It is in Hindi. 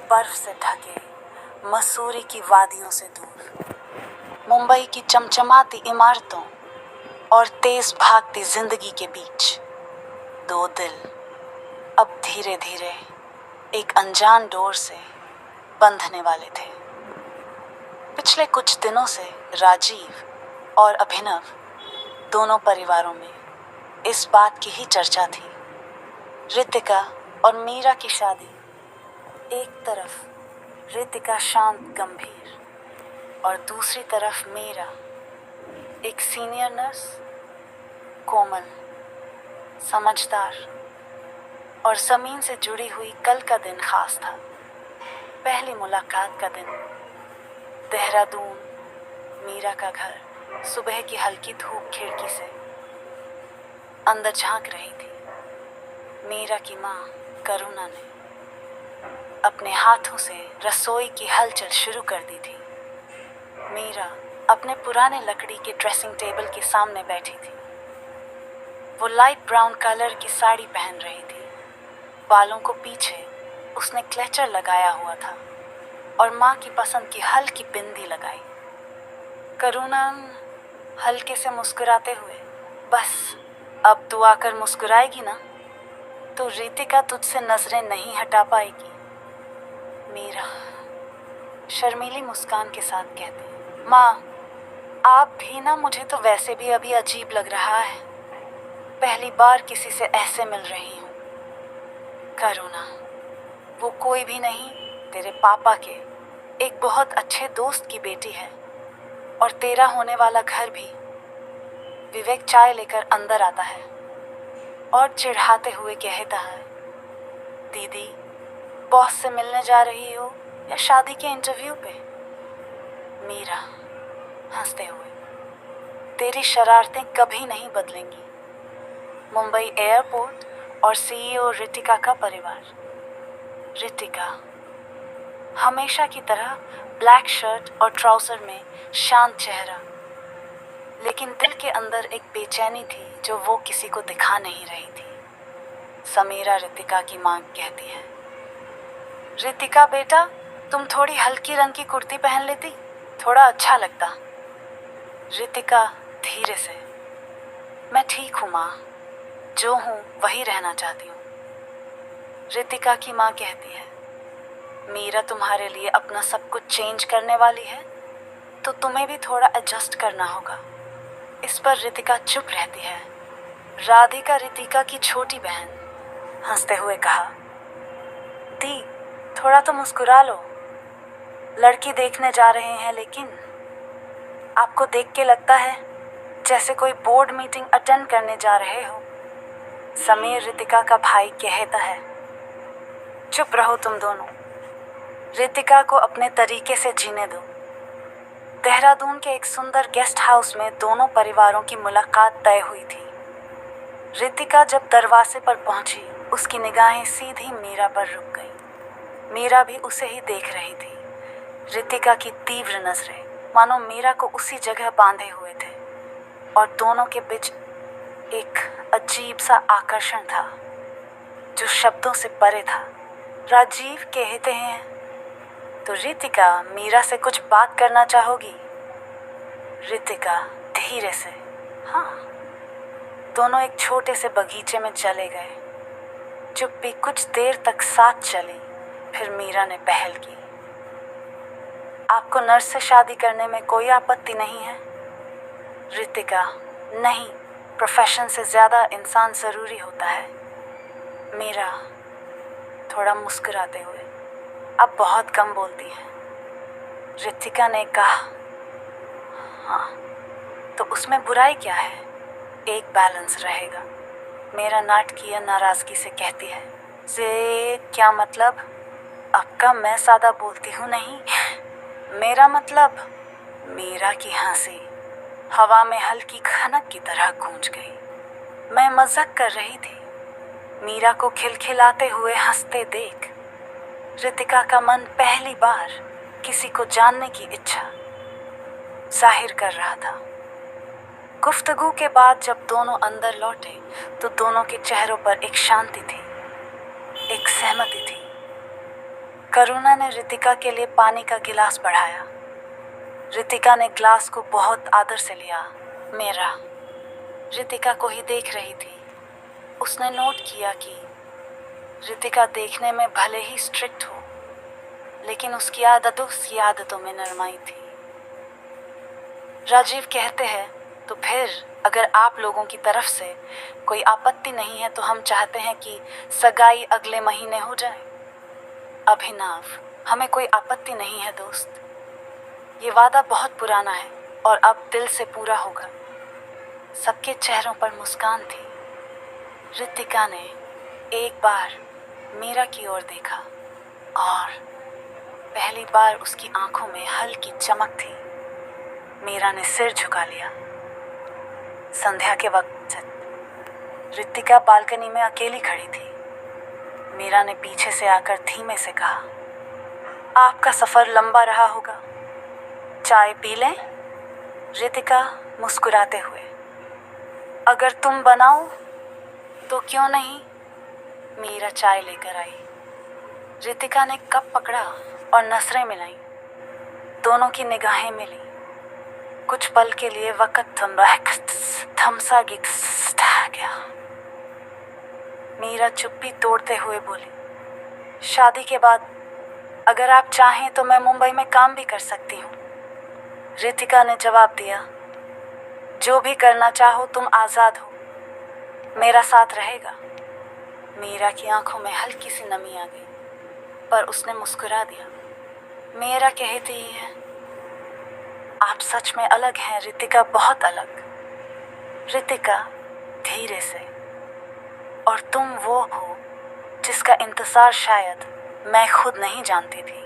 बर्फ से ढके मसूरी की वादियों से दूर, मुंबई की चमचमाती इमारतों और तेज भागती जिंदगी के बीच दो दिल अब धीरे धीरे एक अनजान डोर से बंधने वाले थे। पिछले कुछ दिनों से राजीव और अभिनव दोनों परिवारों में इस बात की ही चर्चा थी। रितिका और मीरा की शादी। एक तरफ रितिका शांत गंभीर और दूसरी तरफ मीरा एक सीनियर नर्स, कोमल, समझदार और जमीन से जुड़ी हुई। कल का दिन खास था। पहली मुलाकात का दिन। देहरादून, मीरा का घर। सुबह की हल्की धूप खिड़की से अंदर झांक रही थी। मीरा की माँ करुणा ने अपने हाथों से रसोई की हलचल शुरू कर दी थी। मीरा अपने पुराने लकड़ी के ड्रेसिंग टेबल के सामने बैठी थी। वो लाइट ब्राउन कलर की साड़ी पहन रही थी। बालों को पीछे उसने क्लेचर लगाया हुआ था और माँ की पसंद की हल्की बिंदी लगाई। करुणा हल्के से मुस्कुराते हुए, बस अब तू आकर मुस्कुराएगी ना तो रितिका तुझसे नजरें नहीं हटा पाएगी। मीरा शर्मीली मुस्कान के साथ कहती, माँ आप भी ना, मुझे तो वैसे भी अभी अजीब लग रहा है। पहली बार किसी से ऐसे मिल रही हूँ। करुणा, वो कोई भी नहीं, तेरे पापा के एक बहुत अच्छे दोस्त की बेटी है और तेरा होने वाला घर भी। विवेक चाय लेकर अंदर आता है और चिढ़ाते हुए कहता है, दीदी बॉस से मिलने जा रही हो या शादी के इंटरव्यू पे? मीरा हंसते हुए, तेरी शरारतें कभी नहीं बदलेंगी। मुंबई एयरपोर्ट और सीईओ रितिका का परिवार। रितिका हमेशा की तरह ब्लैक शर्ट और ट्राउजर में शांत चेहरा, लेकिन दिल के अंदर एक बेचैनी थी जो वो किसी को दिखा नहीं रही थी। समीरा रितिका की माँ कहती है, रितिका बेटा तुम थोड़ी हल्की रंग की कुर्ती पहन लेती, थोड़ा अच्छा लगता। रितिका धीरे से, मैं ठीक हूँ माँ, जो हूँ वही रहना चाहती हूँ। रितिका की माँ कहती है, मीरा तुम्हारे लिए अपना सब कुछ चेंज करने वाली है तो तुम्हें भी थोड़ा एडजस्ट करना होगा। इस पर रितिका चुप रहती है। राधिका रितिका की छोटी बहन हंसते हुए कहा, दी थोड़ा तो मुस्कुरा लो, लड़की देखने जा रहे हैं लेकिन आपको देख के लगता है जैसे कोई बोर्ड मीटिंग अटेंड करने जा रहे हो। समीर रितिका का भाई कहता है, चुप रहो तुम दोनों, रितिका को अपने तरीके से जीने दो। देहरादून के एक सुंदर गेस्ट हाउस में दोनों परिवारों की मुलाकात तय हुई थी। रितिका जब दरवाजे पर पहुंची, उसकी निगाहें सीधी मीरा पर रुक गई। मीरा भी उसे ही देख रही थी। रितिका की तीव्र नजरें मानो मीरा को उसी जगह बांधे हुए थे और दोनों के बीच एक अजीब सा आकर्षण था जो शब्दों से परे था। राजीव कहते हैं, तो रितिका मीरा से कुछ बात करना चाहोगी? रितिका धीरे से, हाँ। दोनों एक छोटे से बगीचे में चले गए। चुप्पी कुछ देर तक साथ चली, फिर मीरा ने पहल की, आपको नर्स से शादी करने में कोई आपत्ति नहीं है? रितिका, नहीं, प्रोफेशन से ज़्यादा इंसान ज़रूरी होता है। मीरा थोड़ा मुस्कुराते हुए, अब बहुत कम बोलती है। रितिका ने कहा, हाँ, तो उसमें बुराई क्या है? एक बैलेंस रहेगा। मेरा नाटकीय नाराज़गी से कहती है, जे क्या मतलब? आपका मैं सादा बोलती हूँ नहीं, मेरा मतलब। मीरा की हंसी हवा में हल्की खनक की तरह गूंज गई। मैं मजाक कर रही थी। मीरा को खिलखिलाते हुए हंसते देख रितिका का मन पहली बार किसी को जानने की इच्छा जाहिर कर रहा था। गुफ्तगू के बाद जब दोनों अंदर लौटे तो दोनों के चेहरों पर एक शांति थी, एक सहमति थी। करुणा ने रितिका के लिए पानी का गिलास बढ़ाया। रितिका ने ग्लास को बहुत आदर से लिया। मेरा रितिका को ही देख रही थी। उसने नोट किया कि रितिका देखने में भले ही स्ट्रिक्ट हो, लेकिन उसकी आदतों में नरमाई थी। राजीव कहते हैं, तो फिर अगर आप लोगों की तरफ से कोई आपत्ति नहीं है तो हम चाहते हैं कि सगाई अगले महीने हो जाए। अभिनव, हमें कोई आपत्ति नहीं है दोस्त। ये वादा बहुत पुराना है और अब दिल से पूरा होगा। सबके चेहरों पर मुस्कान थी। रितिका ने एक बार मीरा की ओर देखा और पहली बार उसकी आंखों में हल्की चमक थी। मीरा ने सिर झुका लिया। संध्या के वक्त रितिका बालकनी में अकेली खड़ी थी। मीरा ने पीछे से आकर धीमे से कहा, आपका सफ़र लंबा रहा होगा, चाय पी लें? रितिका मुस्कुराते हुए, अगर तुम बनाओ तो क्यों नहीं। मीरा चाय लेकर आई। रितिका ने कप पकड़ा और नजरें मिलाई। दोनों की निगाहें मिली। कुछ पल के लिए वक्त थमसा गया। मीरा चुप्पी तोड़ते हुए बोली, शादी के बाद अगर आप चाहें तो मैं मुंबई में काम भी कर सकती हूँ। रितिका ने जवाब दिया, जो भी करना चाहो तुम आज़ाद हो, मेरा साथ रहेगा। मीरा की आंखों में हल्की सी नमी आ गई, पर उसने मुस्कुरा दिया। मीरा कहती ही है, आप सच में अलग हैं रितिका, बहुत अलग। रितिका धीरे से, और तुम वो हो जिसका इंतज़ार शायद मैं खुद नहीं जानती थी।